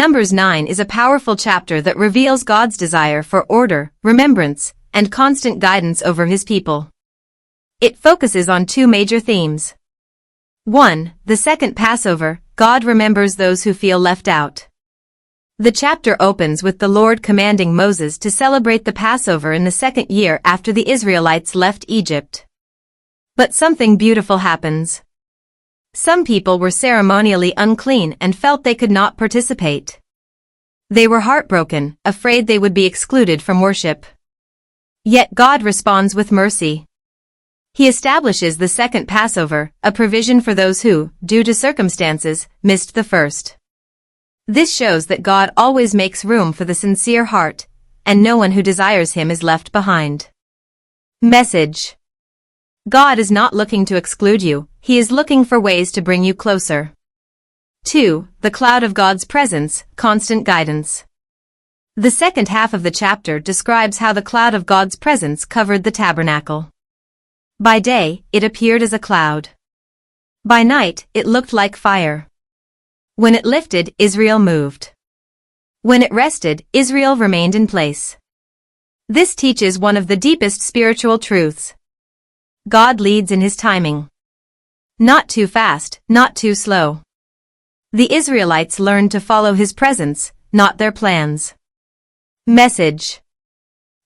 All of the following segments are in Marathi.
Numbers 9 is a powerful chapter that reveals God's desire for order, remembrance, and constant guidance over his people. It focuses on two major themes. 1. The second Passover, God remembers those who feel left out. The chapter opens with the Lord commanding Moses to celebrate the Passover in the second year after the Israelites left Egypt. But something beautiful happens. Some people were ceremonially unclean and felt they could not participate. They were heartbroken, afraid they would be excluded from worship. Yet God responds with mercy. He establishes the second Passover, a provision for those who, due to circumstances, missed the first. This shows that God always makes room for the sincere heart, and no one who desires him is left behind. Message. God is not looking to exclude you, he is looking for ways to bring you closer. 2. The cloud of God's presence, constant guidance. The second half of the chapter describes how the cloud of God's presence covered the tabernacle. By day, it appeared as a cloud. By night, it looked like fire. When it lifted, Israel moved. When it rested, Israel remained in place. This teaches one of the deepest spiritual truths. God leads in his timing. Not too fast, not too slow. The Israelites learned to follow his presence, not their plans. Message.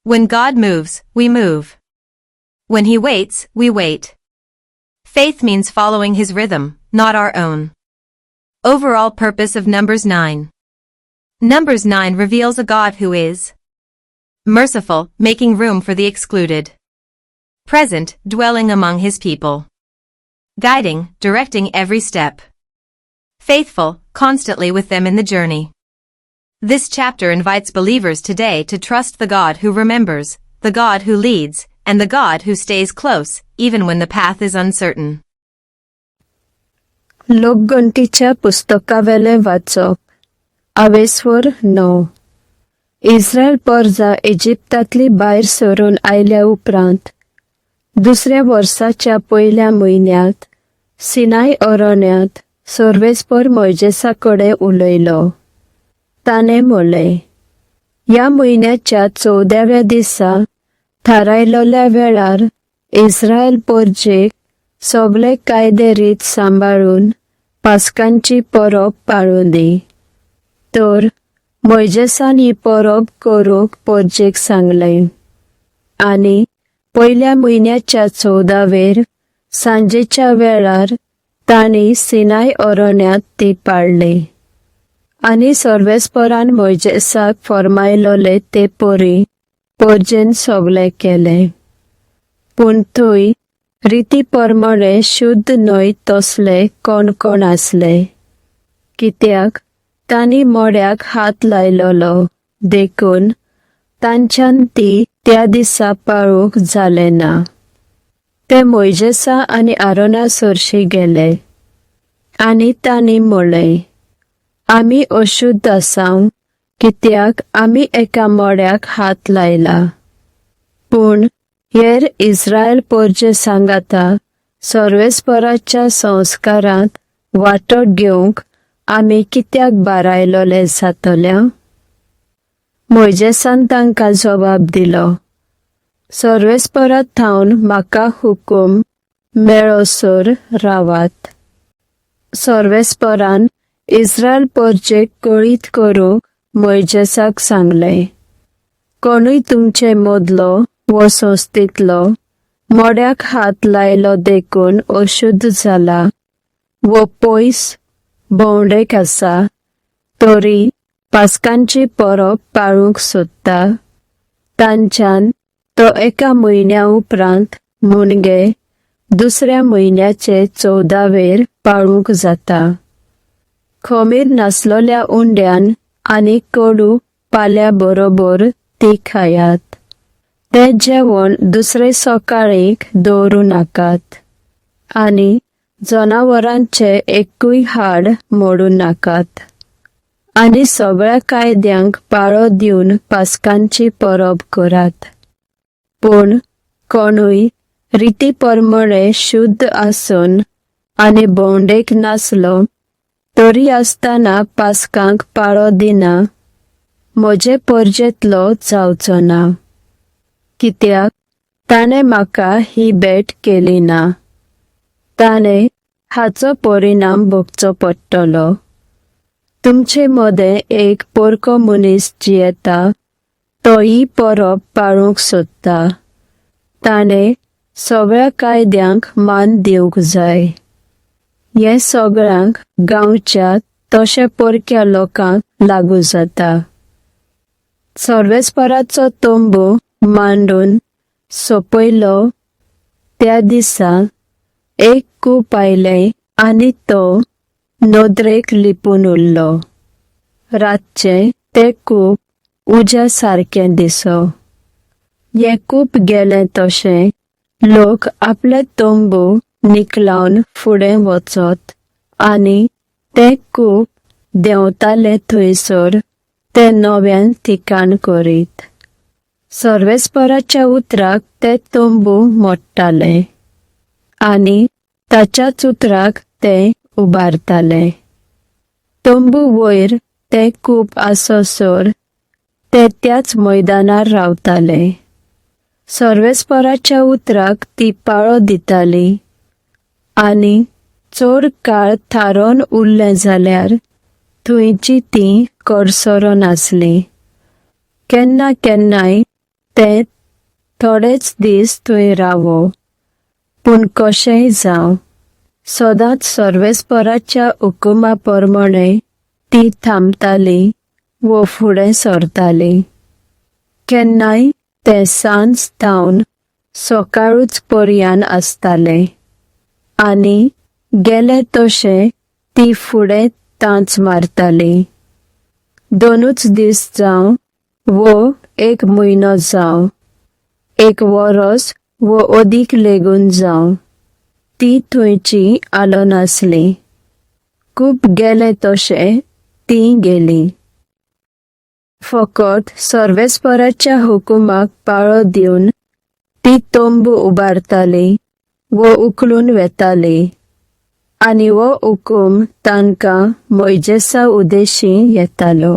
When God moves, we move. When he waits, we wait. Faith means following his rhythm, not our own. Overall purpose of Numbers 9. Numbers 9 reveals a God who is merciful, making room for the excluded. Present, dwelling among his people. Guiding, directing every step. Faithful, constantly with them in the journey. This chapter invites believers today to trust the God who remembers, the God who leads, and the God who stays close, even when the path is uncertain. लोकगणतीच्या पुस्तकावेले वाचप. आवेस्वर 9. इस्रायल परजा इजिप्तातली भायर सरून आयल्या उपरांत दुसऱ्या वर्साच्या पयल्या म्हयन्यात सिनाय अरण्यात सर्वेस्पर मोइजेसाकडे उलयलो. ताणे म्हळें, ह्या म्हयन्याच्या 14व्या दिसा थारायलोल्या वेळार इस्रायल परजेक सगळे कायदे रीत सांबाळून पास्कांची परब पाळूं दी. तर मोइजेसान ही परब करूंक परजेक सांगलें. आनी पयल्या म्हयन्याच्या 14वेर सांजेच्या वेळार तांणी सिनाय अरण्यात ती पाळली. आनी सर्वेस्परान मोइजेसाक फर्मायलोले ते परी परजेन सगळे केले. पूण थंय रिती परमणे शुद्ध न्हय तसले कोण कोण आसले. कित्याक तांणी मोड्याक हात लायलोलो देखून तांच्यान ती त्या दिसा पाळूंक जालें ना. ते मोइजेसा आनी आरोना सरशी गेले. आनी तांणी म्हळें, आमी अशुद्ध आसांव कित्याक आमी एका मोड्याक हात लायला. पूण हेर इस्रायल परजे सांगाता सर्वेस्पराच्या संस्कारांत वांटो घेवंक आमी कित्याक बारायलोले जातल्या? मोइजेसान तांकां जबाब दिलो, सर्वेस्परांत थावन म्हाका हुकूम मेळोसर रावात. सर्वेस्परान इस्रायल परजेक कळीत करूंक मोइजेसाक सांगलें, कोणूय तुमचे मदलो वो संस्थेंतलो मोड्याक हात लायलो देखून अशुद्ध जाला वो पयस भोंवडेक आसा तरी पास्कांची परब पाळूंक सोदता, तांच्यान तो एका म्हयन्या उपरांत मुणगे दुसऱ्या म्हयन्याचे 14वेर पाळूंक जाता. खमीर नासलोल्या उंड्यान आनी कडू पाल्या बरोबर ती खायात. ते जेवण दुसरे सकाळीक दवरूं नाकात. आनी जनावरांचे एकूय हाड मोडूं नाकात. आनी सगळ्या कायद्यांक पाळो दिवन पास्कांची परब करात. पूण कोणूय रिती परमणे शुद्ध आसून आनी भोंवडेक नासलो तरी आसतना पास्कांक पाळो दिना म्हजे पर्जेंतलो जावचो ना, कित्याक ताणें म्हाका ही भेट केली ना. ताणें हाचो परिणाम भोगचो पडटलो. तुमचे मदें एक पोरको मनीस जियेता, तोय परब पाळूंक सोदता. ताणें सगळ्या कायद्यांक मान दिवंक जाय. हें सगळ्यांक गांवच्या तशे परक्या लोकांक लागू जाता. सर्वेस्पराचो तोंबू मांडून सोंपयलो त्या दिसा एक कूप आयलें आनी तो नोदरेक लिपून उरलो. रातचें तें कूप उज्या सारकें दिसो. हें कूप गेलें तशें लोक आपले तोंबू निकलावन फुडें वचत आनी तें कूप देंवताले थंयसर ते नव्यान ठिकाण करीत. सर्वेस्पराच्या उतराक ते तोंबू मोडटाले आनी ताच्याच उतराक ते उबारताले. तोंबू वयर ते कूप आसोसर ते त्याच मैदानार रावताले. सर्वेस्पराच्या उतराक ती पाळो दिताली आनी चड काळ थारोवन उरलें जाल्यार थंयची ती कडसरो नासली. केन्ना केन्नाय ते थोडेच दीस थंय रावो, पूण कशेंय जावं सदांच सर्वेस्पराच्या हुकुमा प्रमाणे ती थांबताली वो फुडें सरताली. केन्नाय ते सांज थावन सकाळूच पर्यान आसताले आनी गेले तशें ती फुडें तांच मारताली. 2 दीस जावं वो 1 म्हयनो जावं 1 वरस वो अदीक लेगून जावं ती थंयची आलो नासली. खूब गेले तशें ती गेली. फकत सर्वेस्पराच्या हुकुमाक पाळो दिवन ती तोंबू उबारताली वो उखलून वेताली आनी वो हुकूम तांकां मोइजेसा उदेशी येतालो.